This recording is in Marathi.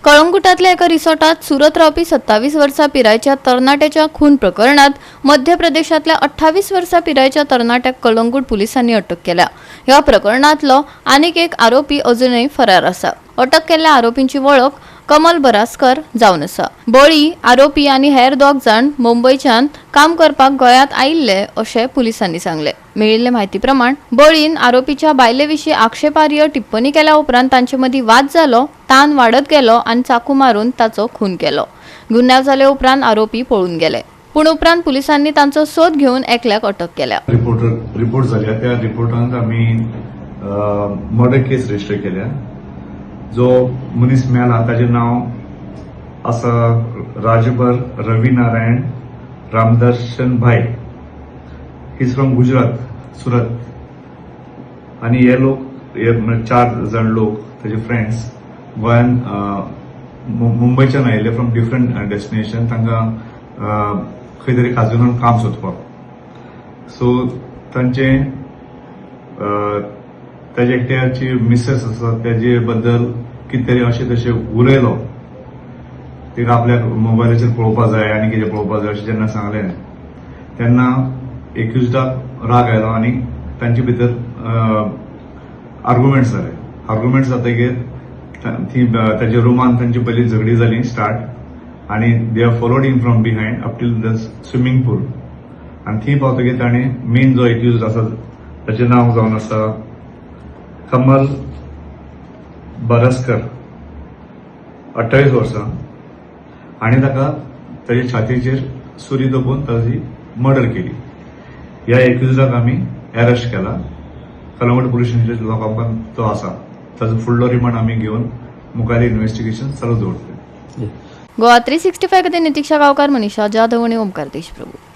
कळंगुटातल्या एका रिसॉर्टात सुरत रावपी 27 वर्सा पिरायच्या तरणाट्याच्या खून प्रकरणात मध्य प्रदेशातल्या 28 वर्सा पिरायच्या तरणाट्याक कळंगूट पोलिसांनी अटक केल्या। या प्रकरणातलो आनीक एक आरोपी अजूनही फरार आसा। अटक केल्ल्या आरोपींची वळख कमल बरासकर जावन आसा। बळी, आरोपी आनी हेर दोग जाण मुंबईच्यान काम करपाक गोंयांत आयिल्ले अशें पुलिसांनी सांगले। मेळिल्ले म्हायती प्रमाण बळीन आरोपीच्या बायलेविशीं आक्षेपार्ह टिप्पणी केल्या उपरांत तांचे मदीं वाद जालो, ताण वाडत गेलो आनी चाकू मारून ताचो खून केलो। गुन्यांव जाले उपरांत आरोपी पळून गेले, पूण उपरांत पुलिसांनी तांचो सोद घेवन एकल्याक अटक केल्या। रिपोर्ट जाल्या त्या रिपोर्टांत आमी मर्डर केस रजिस्टर केल्या। जो मनीस मेला ताचे नाव आसा राजबर रवी नारायण रामदर्शन भाई। He is from Gujarat, Surat. आणि हे लोक 4 जण लोक ताचे फ्रेंड्स गोंयान मुंबईच्यान आयिल्ले फ्रॉम डिफरंट डेस्टिनेशन। तांकां खंय तरी काजुनान काम सोदपाक। सो तांचे ताजे एकट्याची मिसेस आसा तेजे बद्दल कितें तरी अशें तशें उलयलो। तिका आपल्याक मोबायलाचेर पळोवपा जाय आनी कितें पळोवपा जाय अशें जेन्ना सांगलें तेन्ना एक्युज्डाक राग आयलो आनी तांचे भितर आर्ग्युमेंट्स जाले। आर्ग्युमेंट्स जातकीर ताच्या रुमान तांची पयली झगडी जाली स्टार्ट आनी they are followed in from behind up till the swimming pool. आनी थंय पावतकीर ताणें मेन जो एक्युज्ड आसा ताचें नांव जावन आसा कमल बरासकर, 28 वर्सां। आणि ताका ताच्या छातीचेर सुरी दबोवन ताची मर्डर केली। ह्या एक्युज्डाक आमी अरेस्ट केला। कळंगूट पुलीस स्टेशन लोकांपान तो आसा। ताचो फुडलो रिमांड आमी घेवन मुखारी इन्व्हेस्टिगेशन चालू दवरतले। गोवा 365 खातीर नितीक्षा गांवकार, मनीषा जाधव आनी ओमकार देशप्रभू।